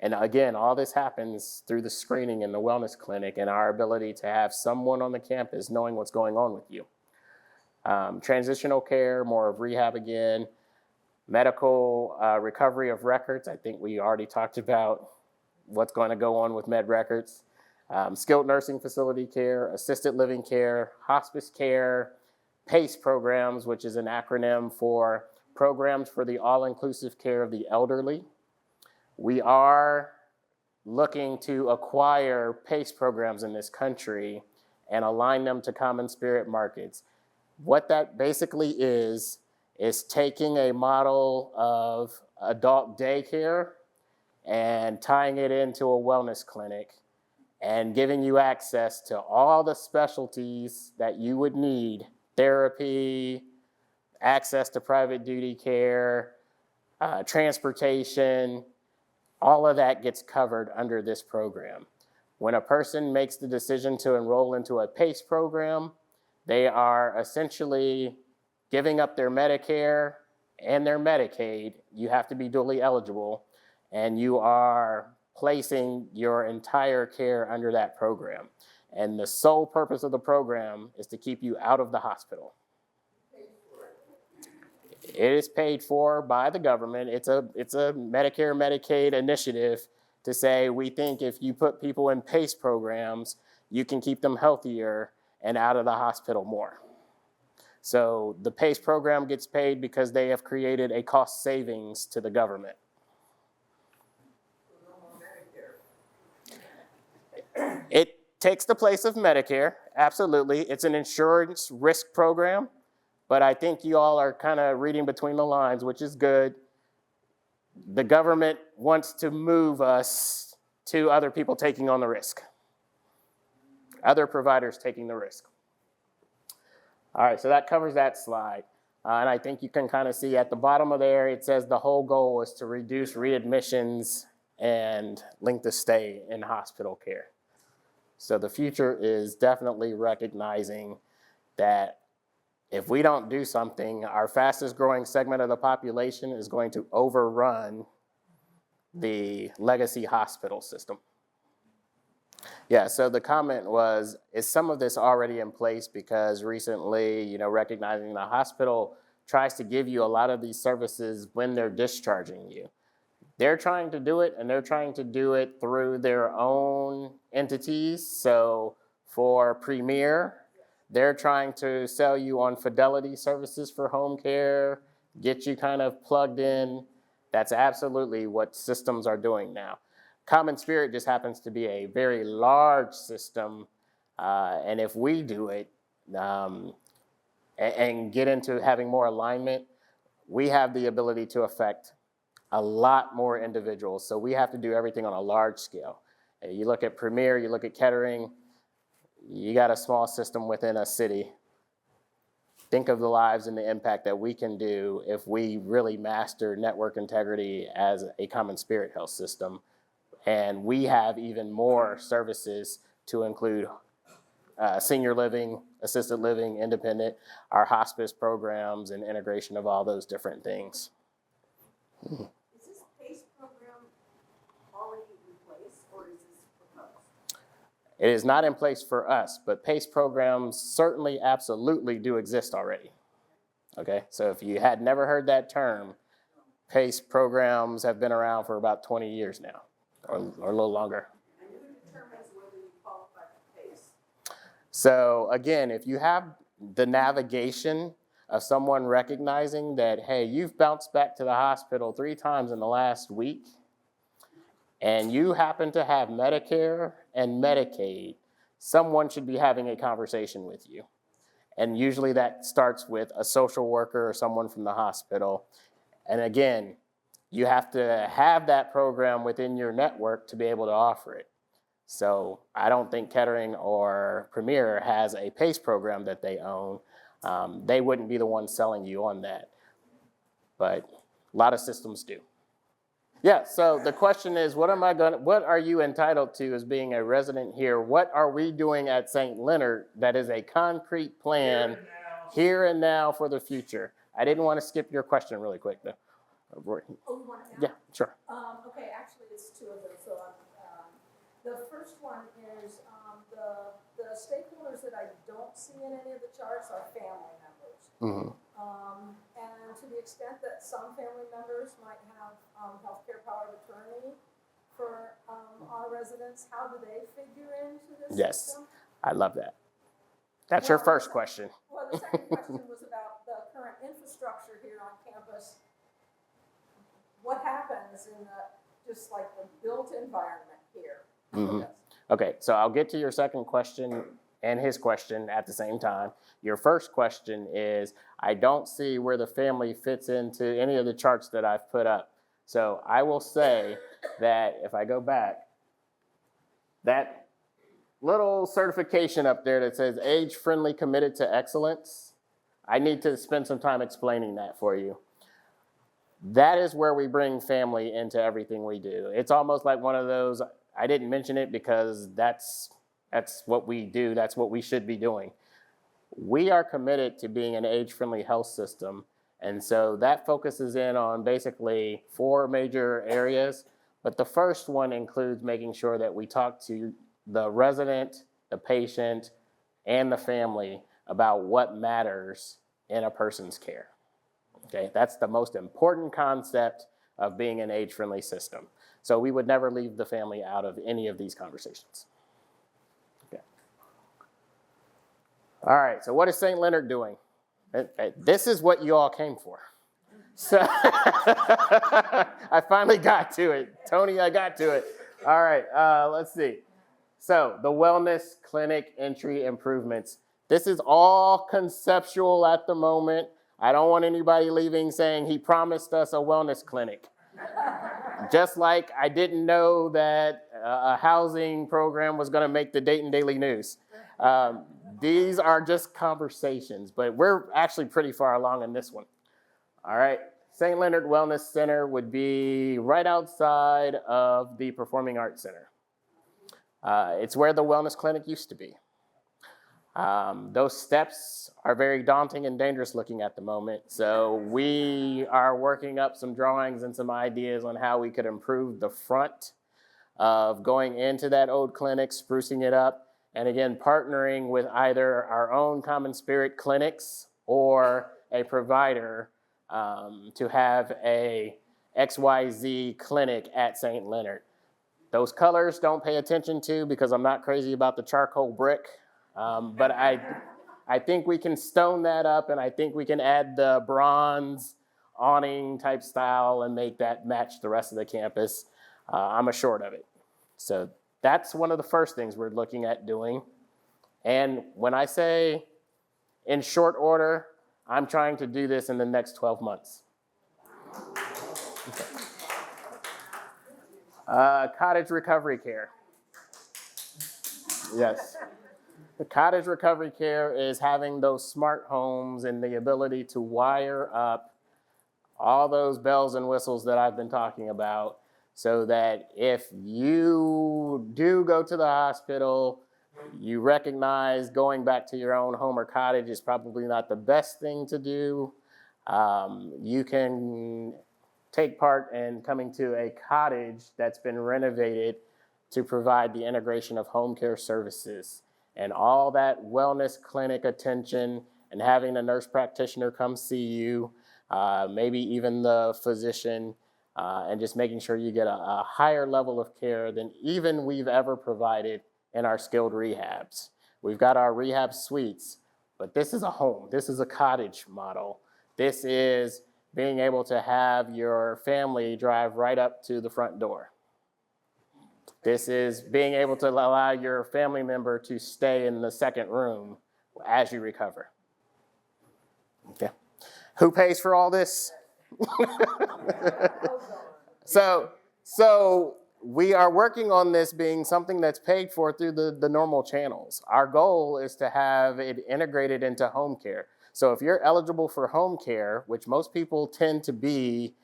And again, all this happens through the screening in the wellness clinic and our ability to have someone on the campus knowing what's going on with you. Transitional care, more of rehab again. Medical recovery of records. I think we already talked about what's going to go on with med records. Skilled nursing facility care, assisted living care, hospice care, PACE programs, which is an acronym for Programs for the All-Inclusive Care of the Elderly. We are looking to acquire PACE programs in this country and align them to Common Spirit markets. What that basically is taking a model of adult daycare and tying it into a wellness clinic and giving you access to all the specialties that you would need: therapy, access to private duty care, transportation. All of that gets covered under this program. When a person makes the decision to enroll into a PACE program, they are essentially giving up their Medicare and their Medicaid. You have to be dually eligible, and you are placing your entire care under that program. And the sole purpose of the program is to keep you out of the hospital. It is paid for by the government. It's a Medicare, Medicaid initiative to say, we think if you put people in PACE programs, you can keep them healthier and out of the hospital more. So the PACE program gets paid because they have created a cost savings to the government. It takes the place of Medicare, absolutely. It's an insurance risk program, but I think you all are kind of reading between the lines, which is good. The government wants to move us to other people taking on the risk, other providers taking the risk. All right, so that covers that slide. And I think you can kind of see at the bottom of there, it says the whole goal is to reduce readmissions and length of stay in hospital care. So the future is definitely recognizing that if we don't do something, our fastest growing segment of the population is going to overrun the legacy hospital system. Yeah, so the comment was, is some of this already in place? Because recently, recognizing the hospital tries to give you a lot of these services when they're discharging you. They're trying to do it, and they're trying to do it through their own entities. So for Premier, they're trying to sell you on Fidelity services for home care, get you kind of plugged in. That's absolutely what systems are doing now. Common Spirit just happens to be a very large system, and if we do it and get into having more alignment, we have the ability to affect a lot more individuals. So we have to do everything on a large scale. You look at Premier, you look at Kettering, you got a small system within a city. Think of the lives and the impact that we can do if we really master network integrity as a Common Spirit health system. And we have even more services to include senior living, assisted living, independent, our hospice programs, and integration of all those different things. Is this PACE program already in place, or is this proposed? It is not in place for us, but PACE programs certainly absolutely do exist already. Okay, so if you had never heard that term, PACE programs have been around for about 20 years now, or a little longer. And who determines whether you qualify for PACE? So again, if you have the navigation of someone recognizing that, hey, you've bounced back to the hospital 3 times in the last week, and you happen to have Medicare and Medicaid, someone should be having a conversation with you. And usually that starts with a social worker or someone from the hospital. And again, you have to have that program within your network to be able to offer it. So I don't think Kettering or Premier has a PACE program that they own. They wouldn't be the ones selling you on that. But a lot of systems do. Yeah, so the question is, what are you entitled to as being a resident here? What are we doing at St. Leonard that is a concrete plan here and now for the future? I didn't want to skip your question really quick though. Oh, you want it now? Yeah, sure. Okay, actually, it's 2 of them, so the first one is, the stakeholders that I don't see in any of the charts are family members. Mm-hmm. And to the extent that some family members might have, healthcare power of attorney for, our residents, how do they figure into this Yes. system? I love that. That's your first question. Well, the second question was about the current infrastructure here on campus. What happens in just like the built environment here? Mhm. Yes. Okay, so I'll get to your second question and his question at the same time. Your first question is, I don't see where the family fits into any of the charts that I've put up. So I will say that if I go back, that little certification up there that says age-friendly, committed to excellence, I need to spend some time explaining that for you. That is where we bring family into everything we do. It's almost like one of those, I didn't mention it because that's what we do, that's what we should be doing. We are committed to being an age-friendly health system, and so that focuses in on basically 4 major areas, but the first one includes making sure that we talk to the resident, the patient, and the family about what matters in a person's care. Okay, that's the most important concept of being an age-friendly system. So we would never leave the family out of any of these conversations. Okay. All right, so what is St. Leonard doing? This is what you all came for. So I finally got to it. Tony, I got to it. All right, let's see. So the wellness clinic entry improvements. This is all conceptual at the moment. I don't want anybody leaving saying he promised us a wellness clinic. Just like I didn't know that a housing program was going to make the Dayton Daily News. These are just conversations, but we're actually pretty far along in this one. All right, St. Leonard Wellness Center would be right outside of the Performing Arts Center. It's where the wellness clinic used to be. Those steps are very daunting and dangerous looking at the moment. So we are working up some drawings and some ideas on how we could improve the front of going into that old clinic, sprucing it up, and again, partnering with either our own Common Spirit clinics or a provider to have a XYZ clinic at St. Leonard. Those colors don't pay attention to because I'm not crazy about the charcoal brick. But I think we can stone that up, and I think we can add the bronze awning type style and make that match the rest of the campus. I'm assured of it. So that's one of the first things we're looking at doing. And when I say in short order, I'm trying to do this in the next 12 months. Okay. Cottage recovery care. Yes. The cottage recovery care is having those smart homes and the ability to wire up all those bells and whistles that I've been talking about so that if you do go to the hospital, you recognize going back to your own home or cottage is probably not the best thing to do. You can take part in coming to a cottage that's been renovated to provide the integration of home care services and all that wellness clinic attention and having a nurse practitioner come see you, maybe even the physician, and just making sure you get a higher level of care than even we've ever provided in our skilled rehabs. We've got our rehab suites, but this is a home. This is a cottage model. This is being able to have your family drive right up to the front door. This is being able to allow your family member to stay in the second room as you recover. Okay. Who pays for all this? So we are working on this being something that's paid for through the normal channels. Our goal is to have it integrated into home care. So if you're eligible for home care, which most people tend to be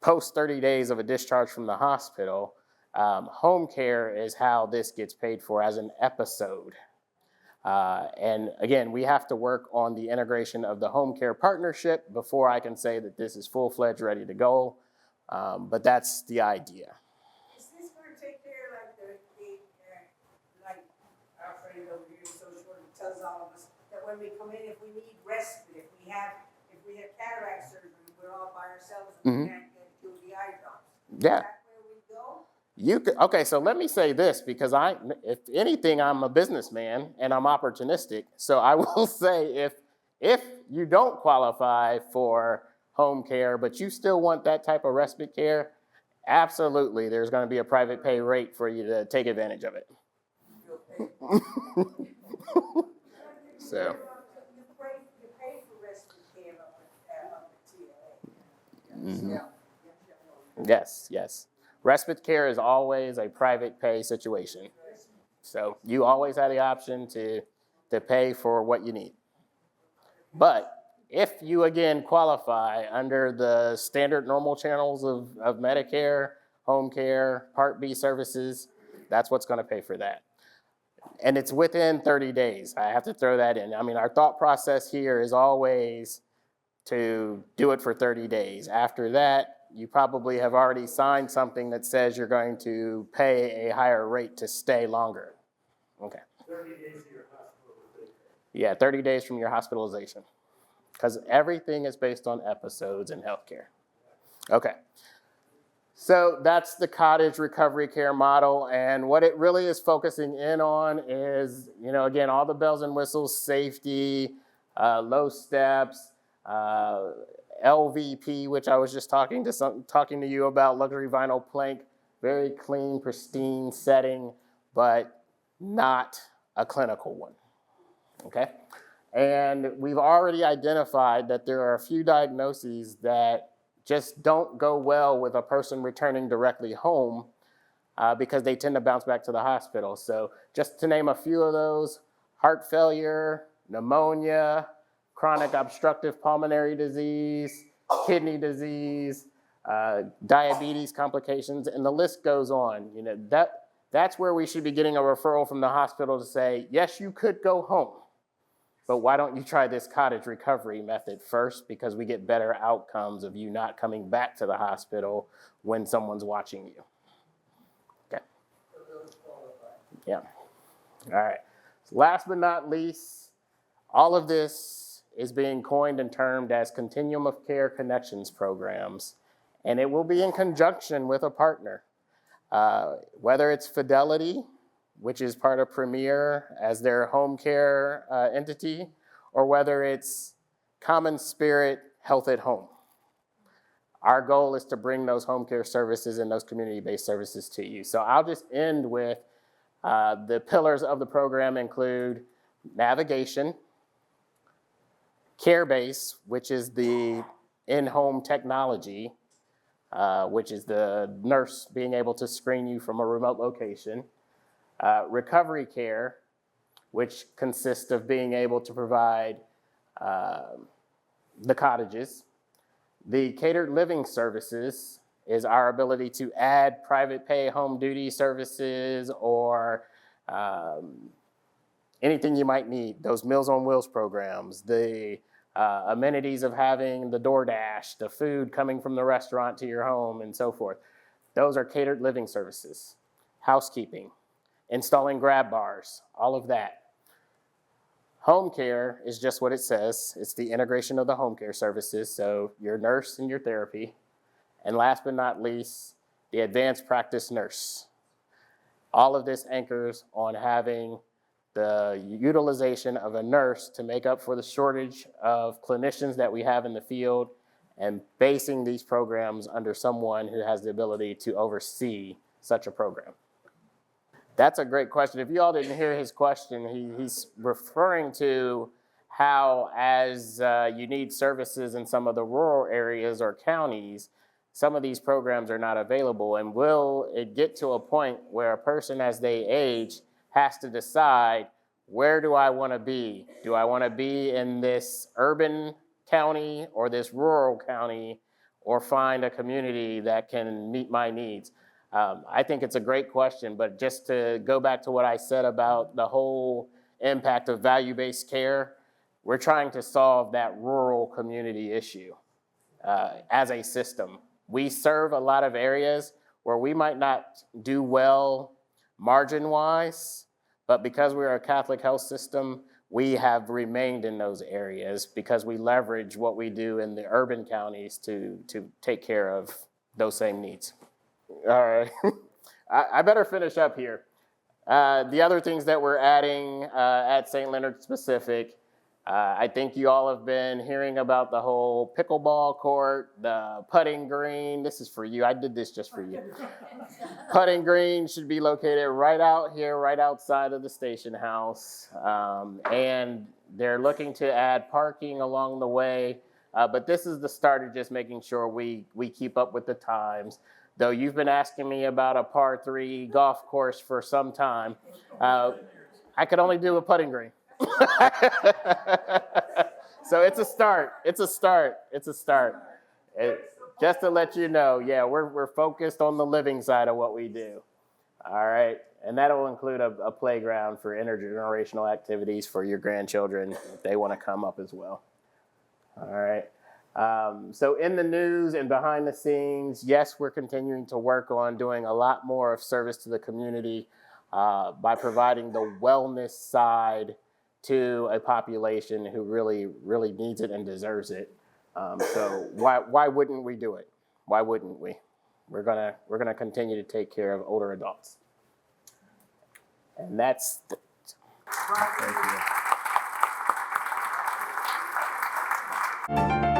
post 30 days of a discharge from the hospital, home care is how this gets paid for as an episode. And again, we have to work on the integration of the home care partnership before I can say that this is full-fledged, ready to go. But that's the idea. Is this gonna take care like like our friend over here, social worker tells all of us that when we come in, if we need respite, if we have cataract surgery, we're all by ourselves and we can't do the eye drops. Yeah. Is that where we go? Okay, so let me say this, because if anything, I'm a businessman and I'm opportunistic. So I will say if you don't qualify for home care, but you still want that type of respite care, absolutely, there's going to be a private pay rate for you to take advantage of it. So. You pay for respite care of the TLA. Mm-hmm. Yeah. Yes. Respite care is always a private pay situation. So you always have the option to pay for what you need. But if you, again, qualify under the standard normal channels of Medicare, home care, Part B services, that's what's going to pay for that. And it's within 30 days. I have to throw that in. I mean, our thought process here is always to do it for 30 days. After that, you probably have already signed something that says you're going to pay a higher rate to stay longer. Okay. 30 days of your hospitalization. Yeah, 30 days from your hospitalization. Because everything is based on episodes in healthcare. Okay. So that's the cottage recovery care model. And what it really is focusing in on is, again, all the bells and whistles, safety, low steps, LVP, which I was just talking to you about, luxury vinyl plank, very clean, pristine setting, but not a clinical one. Okay? And we've already identified that there are a few diagnoses that just don't go well with a person returning directly home because they tend to bounce back to the hospital. So just to name a few of those: heart failure, pneumonia, chronic obstructive pulmonary disease, kidney disease, diabetes complications, and the list goes on. That's where we should be getting a referral from the hospital to say, yes, you could go home, but why don't you try this cottage recovery method first, because we get better outcomes of you not coming back to the hospital when someone's watching you. Okay. Yeah. All right. So last but not least, all of this is being coined and termed as Continuum of Care Connections programs, and it will be in conjunction with a partner. Whether it's Fidelity, which is part of Premier as their home care entity, or whether it's Common Spirit Health at Home. Our goal is to bring those home care services and those community-based services to you. So I'll just end with the pillars of the program include navigation, CareBase, which is the in-home technology, which is the nurse being able to screen you from a remote location, recovery care, which consists of being able to provide the cottages. The catered living services is our ability to add private pay home duty services or anything you might need, those Meals on Wheels programs, the amenities of having the DoorDash, the food coming from the restaurant to your home, and so forth. Those are catered living services. Housekeeping, installing grab bars, all of that. Home care is just what it says. It's the integration of the home care services, so your nurse and your therapy. And last but not least, the advanced practice nurse. All of this anchors on having the utilization of a nurse to make up for the shortage of clinicians that we have in the field, and basing these programs under someone who has the ability to oversee such a program? That's a great question. If you all didn't hear his question, he's referring to how, as you need services in some of the rural areas or counties, some of these programs are not available. And will it get to a point where a person, as they age, has to decide, where do I want to be? Do I want to be in this urban county or this rural county, or find a community that can meet my needs? I think it's a great question, but just to go back to what I said about the whole impact of value-based care, we're trying to solve that rural community issue as a system. We serve a lot of areas where we might not do well margin-wise, but because we're a Catholic health system, we have remained in those areas because we leverage what we do in the urban counties to take care of those same needs. All right, I better finish up here. The other things that we're adding at St. Leonard specific, I think you all have been hearing about the whole pickleball court, the putting green. This is for you. I did this just for you. Putting green should be located right out here, right outside of the station house. And they're looking to add parking along the way. But this is the start of just making sure we keep up with the times. Though you've been asking me about a par 3 golf course for some time, I could only do a putting green. So it's a start. It's a start. It's a start. Just to let you know, yeah, we're focused on the living side of what we do. All right, and that'll include a playground for intergenerational activities for your grandchildren if they want to come up as well. All right. So in the news and behind the scenes, yes, we're continuing to work on doing a lot more of service to the community by providing the wellness side to a population who really, really needs it and deserves it. So why wouldn't we do it? Why wouldn't we? We're gonna continue to take care of older adults, and that's it. Thank you.